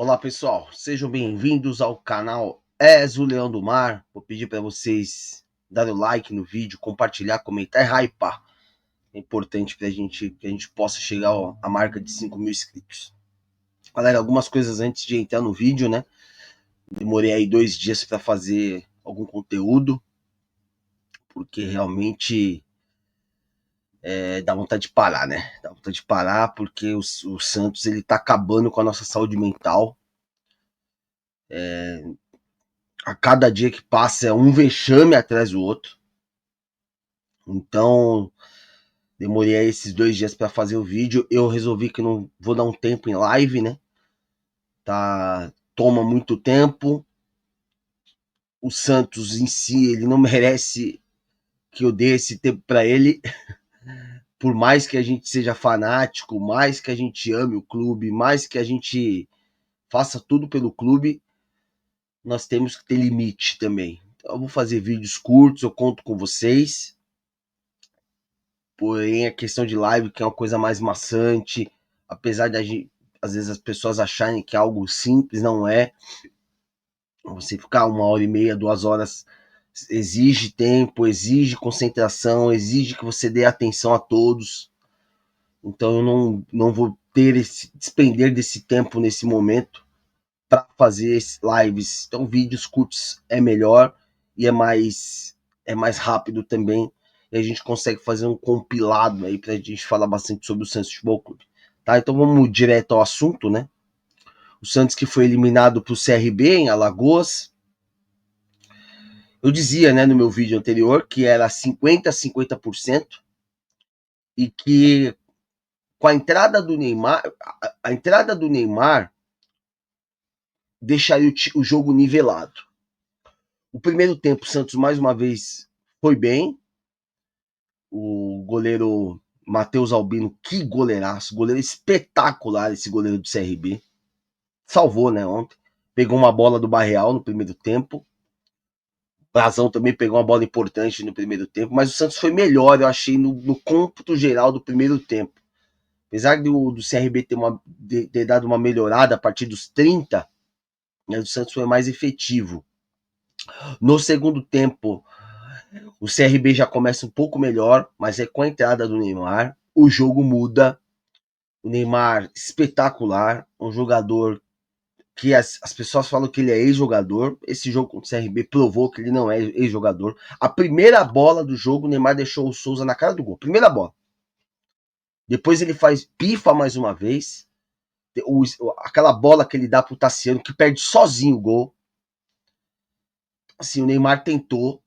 Olá pessoal, sejam bem-vindos ao canal És o Leão do Mar. Vou pedir para vocês darem o like no vídeo, compartilhar, comentar e hypar. É importante para que a gente possa chegar à marca de 5 mil inscritos. Galera, algumas coisas antes de entrar no vídeo, né? Demorei aí 2 dias para fazer algum conteúdo, porque realmente dá vontade de parar, né? Dá vontade de parar porque o Santos ele tá acabando com a nossa saúde mental. A cada dia que passa é um vexame atrás do outro. Então, demorei aí esses 2 dias para fazer o vídeo. Eu resolvi que não vou dar um tempo em live, né? Tá, toma muito tempo. O Santos em si, ele não merece que eu dê esse tempo para ele. Por mais que a gente seja fanático, mais que a gente ame o clube, mais que a gente faça tudo pelo clube, nós temos que ter limite também. Então, eu vou fazer vídeos curtos, eu conto com vocês. Porém, a questão de live, que é uma coisa mais maçante, apesar de às vezes as pessoas acharem que é algo simples, não é. Você ficar 1 hora e meia, 2 horas, exige tempo, exige concentração, exige que você dê atenção a todos. Então eu não vou ter esse despender desse tempo nesse momento para fazer lives. Então vídeos curtos é melhor e é mais rápido também. E a gente consegue fazer um compilado aí pra gente falar bastante sobre o Santos Futebol Clube. Tá? Então vamos direto ao assunto, né? O Santos que foi eliminado pro CRB em Alagoas. Eu dizia, né, no meu vídeo anterior que era 50-50% e que com a entrada do Neymar, a entrada do Neymar deixaria o jogo nivelado. O primeiro tempo, o Santos mais uma vez foi bem. O goleiro Matheus Albino, que goleiraço, goleiro espetacular esse goleiro do CRB. Salvou, né, ontem. Pegou uma bola do Barreal no primeiro tempo. O Brazão também pegou uma bola importante no primeiro tempo, mas o Santos foi melhor, eu achei, no cômputo geral do primeiro tempo. Apesar do CRB ter dado uma melhorada a partir dos 30, né, o Santos foi mais efetivo. No segundo tempo, o CRB já começa um pouco melhor, mas é com a entrada do Neymar, o jogo muda. O Neymar, espetacular, um jogador que as pessoas falam que ele é ex-jogador. Esse jogo contra o CRB provou que ele não é ex-jogador. A primeira bola do jogo, o Neymar deixou o Souza na cara do gol. Primeira bola. Depois ele faz pifa mais uma vez. Aquela bola que ele dá pro Tassiano, que perde sozinho o gol. Assim, o Neymar tentou.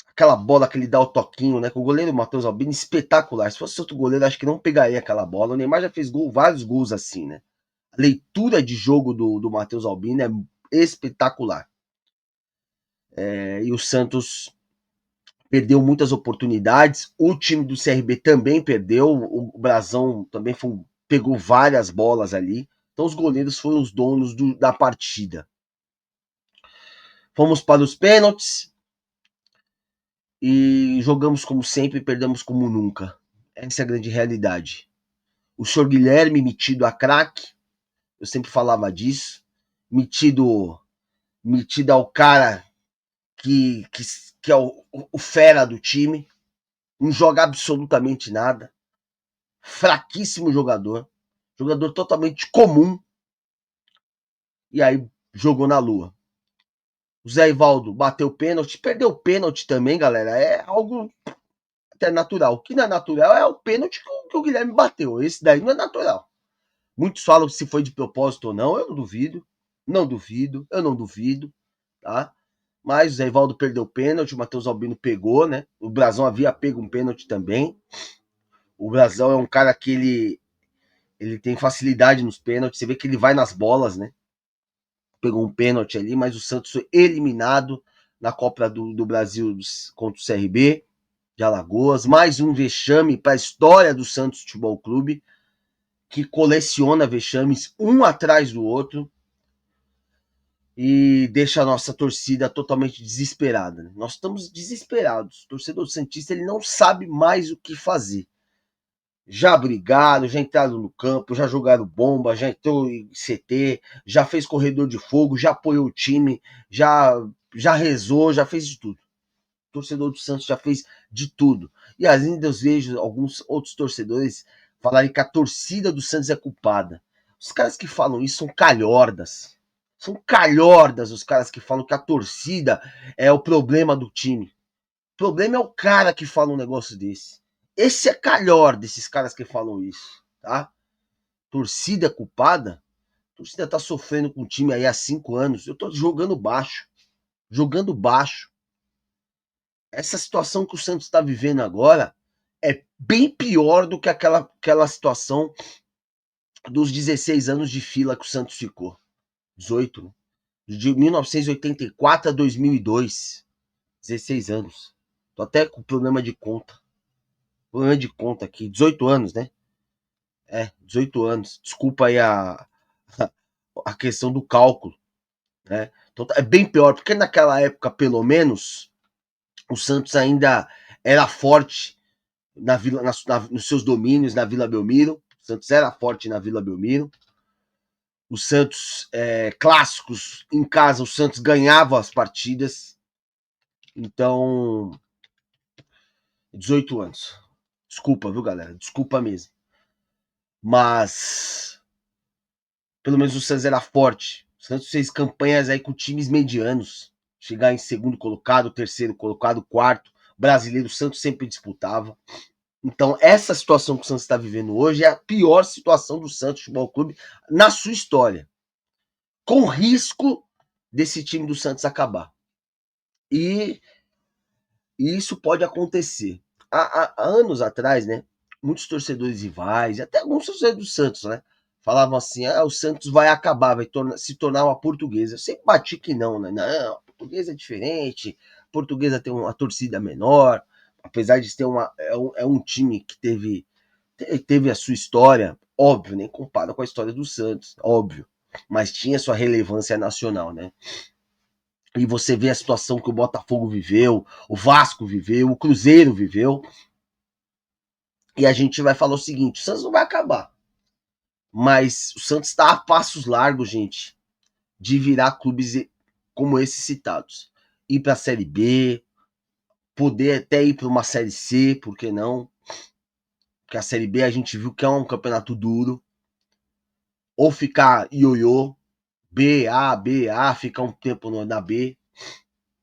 Aquela bola que ele dá o toquinho, né? Com o goleiro Matheus Albino, espetacular. Se fosse outro goleiro, acho que não pegaria aquela bola. O Neymar já fez vários gols assim, né? A leitura de jogo do Matheus Albino é espetacular. E o Santos perdeu muitas oportunidades. O time do CRB também perdeu. O Brazão também pegou várias bolas ali. Então os goleiros foram os donos da partida. Fomos para os pênaltis e jogamos como sempre e perdemos como nunca. Essa é a grande realidade. O senhor Guilherme, metido a craque, eu sempre falava disso, metido ao cara que, que, que é o fera do time, não joga absolutamente nada, fraquíssimo jogador totalmente comum, e aí jogou na lua. O Zé Ivaldo bateu pênalti, perdeu o pênalti também, galera, é algo até natural. O que não é natural é o pênalti que o Guilherme bateu, esse daí não é natural. Muitos falam se foi de propósito ou não, eu não duvido, eu não duvido, tá? Mas o Zé Ivaldo perdeu o pênalti, o Matheus Albino pegou, né? O Brazão havia pego um pênalti também. O Brazão é um cara que ele tem facilidade nos pênaltis, você vê que ele vai nas bolas, né? Pegou um pênalti ali, mas o Santos foi eliminado na Copa do Brasil contra o CRB de Alagoas. Mais um vexame para a história do Santos Futebol Clube, que coleciona vexames um atrás do outro e deixa a nossa torcida totalmente desesperada. Né? Nós estamos desesperados. O torcedor santista ele não sabe mais o que fazer. já brigaram, já entraram no campo, já jogaram bomba, já entrou em CT, já fez corredor de fogo, já apoiou o time, já rezou, já fez de tudo. O torcedor do Santos já fez de tudo. E ainda eu vejo alguns outros torcedores falarem que a torcida do Santos é culpada. Os caras que falam isso são calhordas. São calhordas os caras que falam que a torcida é o problema do time. O problema é o cara que fala um negócio desse. Esse é calhor desses caras que falam isso, tá? Torcida culpada? A torcida tá sofrendo com o time aí há 5 anos. Eu tô jogando baixo. Jogando baixo. Essa situação que o Santos está vivendo agora é bem pior do que aquela situação dos 16 anos de fila que o Santos ficou. 18, né? De 1984 a 2002. 16 anos. Tô até com problema de conta. Problema de conta aqui. 18 anos, né? 18 anos. Desculpa aí a questão do cálculo, né? Então é bem pior, porque naquela época, pelo menos, o Santos ainda era forte na Vila, nos seus domínios na Vila Belmiro. O Santos era forte na Vila Belmiro. O Santos, clássicos em casa, o Santos ganhava as partidas. Então, 18 anos. Desculpa, viu, galera? Desculpa mesmo. Mas, pelo menos o Santos era forte. O Santos fez campanhas aí com times medianos. Chegar em segundo colocado, terceiro colocado, quarto. Brasileiro, o Santos sempre disputava. Então, essa situação que o Santos está vivendo hoje é a pior situação do Santos Futebol Clube na sua história. Com risco desse time do Santos acabar. E isso pode acontecer. Há anos atrás, né? Muitos torcedores rivais, até alguns torcedores do Santos, né? Falavam assim: o Santos vai acabar, vai se tornar uma portuguesa. Eu sempre bati que não, né? Não, a portuguesa é diferente, a portuguesa tem uma torcida menor, apesar de ter um time que teve a sua história, óbvio, nem compara com a história do Santos, óbvio, mas tinha sua relevância nacional, né? E você vê a situação que o Botafogo viveu, o Vasco viveu, o Cruzeiro viveu, e a gente vai falar o seguinte: o Santos não vai acabar, mas o Santos está a passos largos, gente, de virar clubes como esses citados. Ir para a Série B, poder até ir para uma Série C, por que não? Porque a Série B a gente viu que é um campeonato duro. Ou ficar ioiô, B, A, ficar um tempo na B.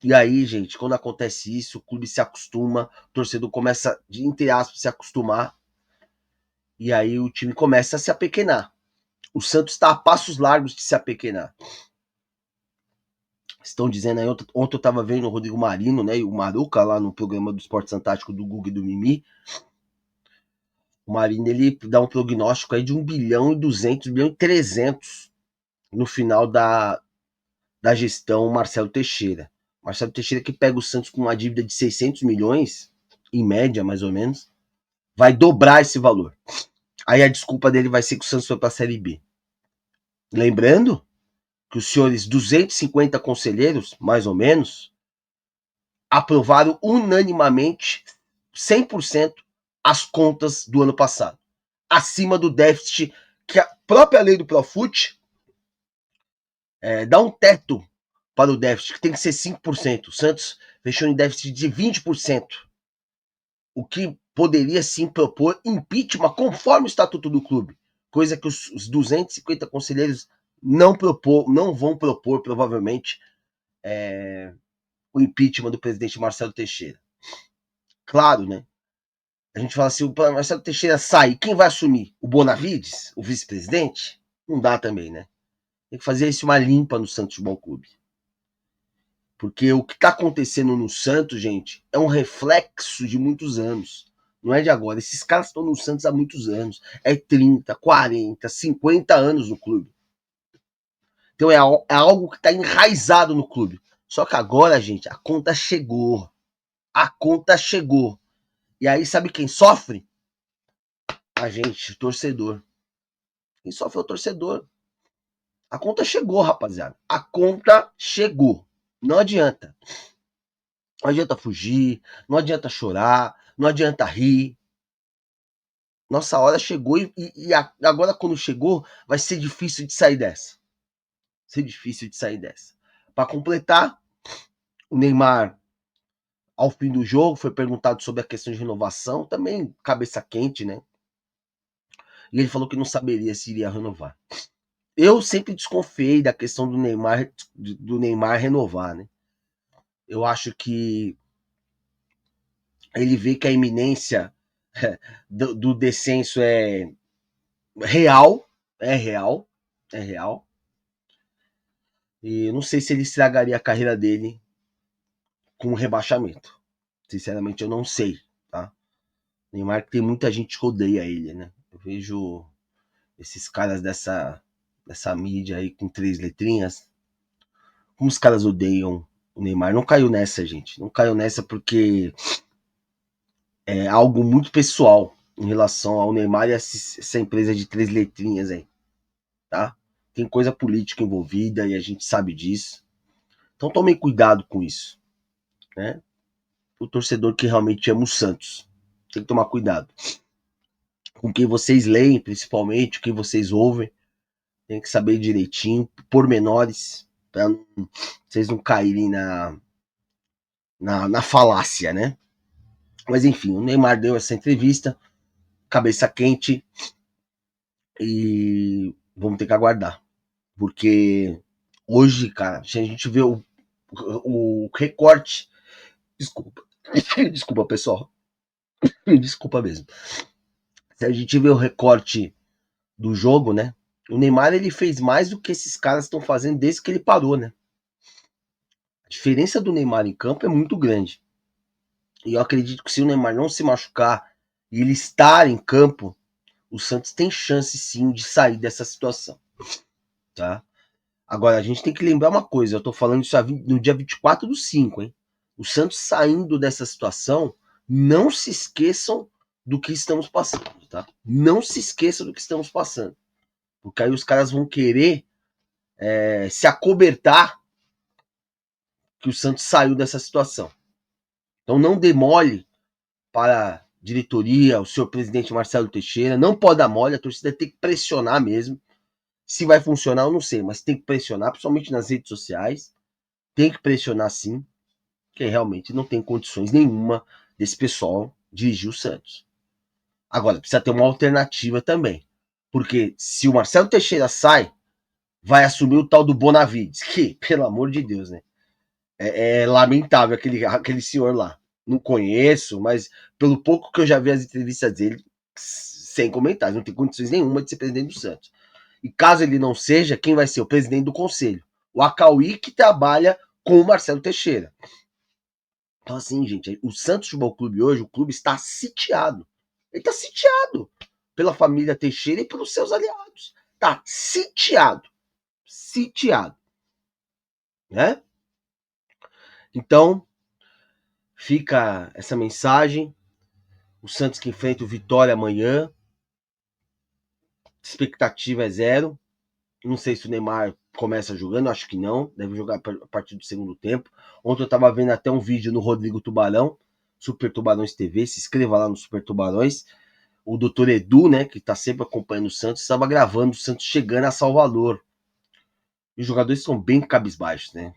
E aí, gente, quando acontece isso, o clube se acostuma, o torcedor começa, entre aspas, se acostumar. E aí o time começa a se apequenar. O Santos está a passos largos de se apequenar. Estão dizendo aí, ontem eu estava vendo o Rodrigo Marino, né, e o Maruca lá no programa do Esporte Fantástico do Guga e do Mimi. O Marino, ele dá um prognóstico aí de 1 bilhão e 200, 1 bilhão e 300 no final da gestão Marcelo Teixeira. Marcelo Teixeira que pega o Santos com uma dívida de 600 milhões, em média, mais ou menos, vai dobrar esse valor. Aí a desculpa dele vai ser que o Santos foi para a Série B. Lembrando que os senhores 250 conselheiros, mais ou menos, aprovaram unanimamente 100% as contas do ano passado, acima do déficit que a própria lei do Profut dá um teto para o déficit, que tem que ser 5%. O Santos fechou em déficit de 20%, o que poderia sim propor impeachment conforme o estatuto do clube, coisa que os 250 conselheiros não vão propor, provavelmente, o impeachment do presidente Marcelo Teixeira. Claro, né? A gente fala assim, o Marcelo Teixeira sai, quem vai assumir? O Bonavides, o vice-presidente? Não dá também, né? Tem que fazer isso uma limpa no Santos Futebol Clube. Porque o que está acontecendo no Santos, gente, é um reflexo de muitos anos. Não é de agora. Esses caras estão no Santos há muitos anos. É 30, 40, 50 anos no clube. Então é algo que está enraizado no clube. Só que agora, gente, a conta chegou. A conta chegou. E aí, sabe quem sofre? A gente, o torcedor. Quem sofre é o torcedor. A conta chegou, rapaziada. A conta chegou. Não adianta. Não adianta fugir, não adianta chorar, não adianta rir. Nossa hora chegou agora quando chegou, vai ser difícil de sair dessa. Ser difícil de sair dessa. Para completar, o Neymar, ao fim do jogo, foi perguntado sobre a questão de renovação, também cabeça quente, né? E ele falou que não saberia se iria renovar. Eu sempre desconfiei da questão do Neymar renovar, né? Eu acho que ele vê que a iminência do descenso real, é real, é real. E eu não sei se ele estragaria a carreira dele com o rebaixamento. Sinceramente, eu não sei, tá? Neymar que tem muita gente que odeia ele, né? Eu vejo esses caras dessa mídia aí com 3 letrinhas, como os caras odeiam o Neymar. Não caiu nessa, gente. Não caiu nessa porque é algo muito pessoal em relação ao Neymar e essa empresa de 3 letrinhas aí, tá? Tem coisa política envolvida e a gente sabe disso. Então tomem cuidado com isso, né? O torcedor que realmente ama o Santos tem que tomar cuidado com quem vocês leem, principalmente, o que vocês ouvem. Tem que saber direitinho, pormenores, para vocês não caírem na falácia, né? Mas enfim, o Neymar deu essa entrevista, cabeça quente, e vamos ter que aguardar. Porque hoje, cara, se a gente vê o recorte. Desculpa. Desculpa, pessoal. Desculpa mesmo. Se a gente vê o recorte do jogo, né? O Neymar ele fez mais do que esses caras estão fazendo desde que ele parou, né? A diferença do Neymar em campo é muito grande. E eu acredito que se o Neymar não se machucar e ele estar em campo, o Santos tem chance sim de sair dessa situação, tá? Agora, a gente tem que lembrar uma coisa, eu tô falando isso no dia 24/5, hein? O Santos saindo dessa situação, não se esqueçam do que estamos passando, tá? Não se esqueçam do que estamos passando. Porque aí os caras vão querer se acobertar que o Santos saiu dessa situação. Então não demole para a diretoria, o senhor presidente Marcelo Teixeira, não pode dar mole, a torcida tem que pressionar mesmo. Se vai funcionar, eu não sei, mas tem que pressionar, principalmente nas redes sociais. Tem que pressionar sim, porque realmente não tem condições nenhuma desse pessoal dirigir o Santos. Agora, precisa ter uma alternativa também. Porque se o Marcelo Teixeira sai, vai assumir o tal do Bonavides, que, pelo amor de Deus, né? É lamentável aquele senhor lá. Não conheço, mas pelo pouco que eu já vi as entrevistas dele, sem comentários, não tem condições nenhuma de ser presidente do Santos. E caso ele não seja, quem vai ser o presidente do conselho? O Acauí, que trabalha com o Marcelo Teixeira. Então, assim, gente, o Santos Futebol Clube hoje, o clube está sitiado. Ele está sitiado pela família Teixeira e pelos seus aliados. Está sitiado. Sitiado. Né? Então, fica essa mensagem. O Santos que enfrenta o Vitória amanhã. Expectativa é 0. Não sei se o Neymar começa jogando, acho que não. Deve jogar a partir do segundo tempo. Ontem eu estava vendo até um vídeo no Rodrigo Tubarão, Super Tubarões TV. Se inscreva lá no Super Tubarões. O doutor Edu, né, que está sempre acompanhando o Santos, estava gravando o Santos chegando a Salvador. E os jogadores são bem cabisbaixos, né?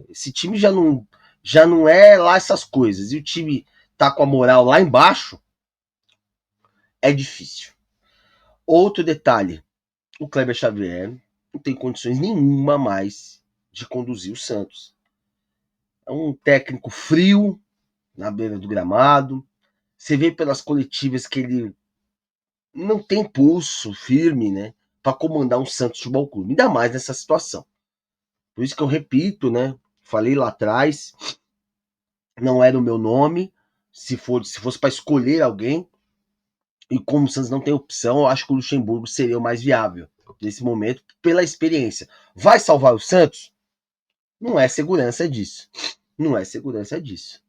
Esse time já não é lá essas coisas. E o time tá com a moral lá embaixo, é difícil. Outro detalhe, o Kleber Xavier não tem condições nenhuma mais de conduzir o Santos. É um técnico frio na beira do gramado. Você vê pelas coletivas que ele não tem pulso firme, né, para comandar um Santos Futebol Clube, ainda mais nessa situação. Por isso que eu repito, né, falei lá atrás, não era o meu nome, se fosse para escolher alguém, e como o Santos não tem opção, eu acho que o Luxemburgo seria o mais viável nesse momento, pela experiência. Vai salvar o Santos? Não é segurança disso. Não é segurança disso.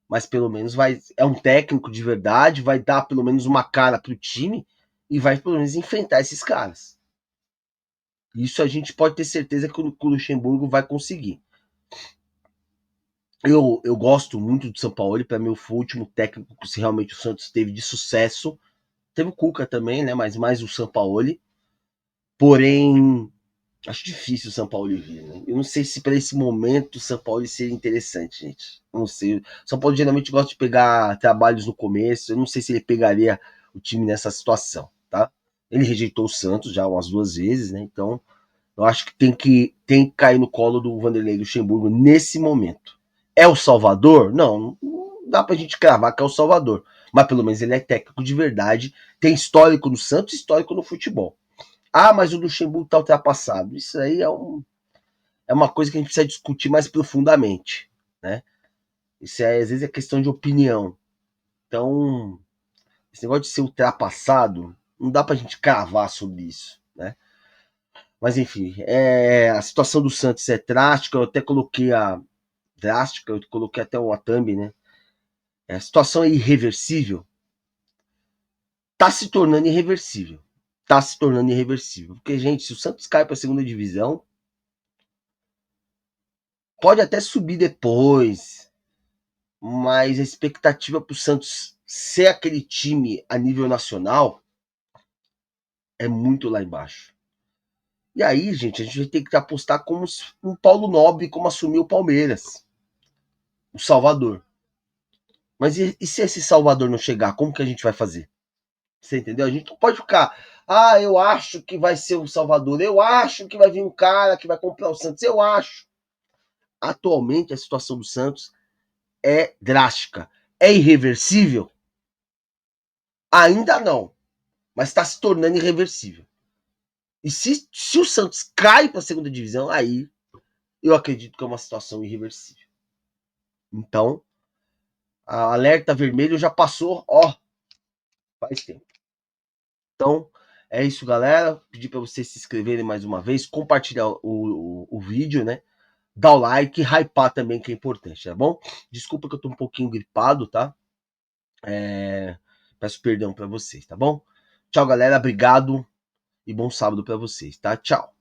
Mas pelo menos é um técnico de verdade, vai dar pelo menos uma cara pro time e vai pelo menos enfrentar esses caras. Isso a gente pode ter certeza que o Luxemburgo vai conseguir. Eu gosto muito do São Paulo, para mim foi o último técnico que realmente o Santos teve de sucesso, Teve o Cuca também, né? Mas mais o Sampaoli. Porém, acho difícil o São Paulo vir, né? Eu não sei se para esse momento o São Paulo seria interessante, gente. Eu não sei. O São Paulo geralmente gosta de pegar trabalhos no começo. Eu não sei se ele pegaria o time nessa situação, tá? Ele rejeitou o Santos já umas 2 vezes, né? Então, eu acho que tem que cair no colo do Vanderlei Luxemburgo nesse momento. É o Salvador? Não, não dá pra gente cravar que é o Salvador. Mas pelo menos ele é técnico de verdade, tem histórico no Santos, histórico no futebol. Ah, mas o Luxemburgo tá ultrapassado. Isso aí é uma coisa que a gente precisa discutir mais profundamente, né? Isso às vezes é questão de opinião. Então, esse negócio de ser ultrapassado, não dá pra gente cravar sobre isso, né? Mas enfim, a situação do Santos é drástica, eu até coloquei eu coloquei até uma thumb, né? A situação é irreversível, tá se tornando irreversível. Tá se tornando irreversível. Porque, gente, se o Santos cai pra segunda divisão, pode até subir depois, mas a expectativa para o Santos ser aquele time a nível nacional é muito lá embaixo. E aí, gente, a gente vai ter que apostar como um Paulo Nobre, como assumiu o Palmeiras, o Salvador. Mas e se esse Salvador não chegar, como que a gente vai fazer? Você entendeu? A gente não pode ficar, eu acho que vai ser o Salvador, eu acho que vai vir um cara que vai comprar o Santos, eu acho. Atualmente a situação do Santos é drástica. É irreversível? Ainda não, mas está se tornando irreversível. E se o Santos cai para a segunda divisão, aí eu acredito que é uma situação irreversível. Então, a alerta vermelho já passou, faz tempo. Então, é isso, galera. Pedir para vocês se inscreverem mais uma vez, compartilhar o vídeo, né? Dar o like, hypar também, que é importante, tá bom? Desculpa que eu tô um pouquinho gripado, tá? Peço perdão para vocês, tá bom? Tchau, galera. Obrigado e bom sábado para vocês, tá? Tchau.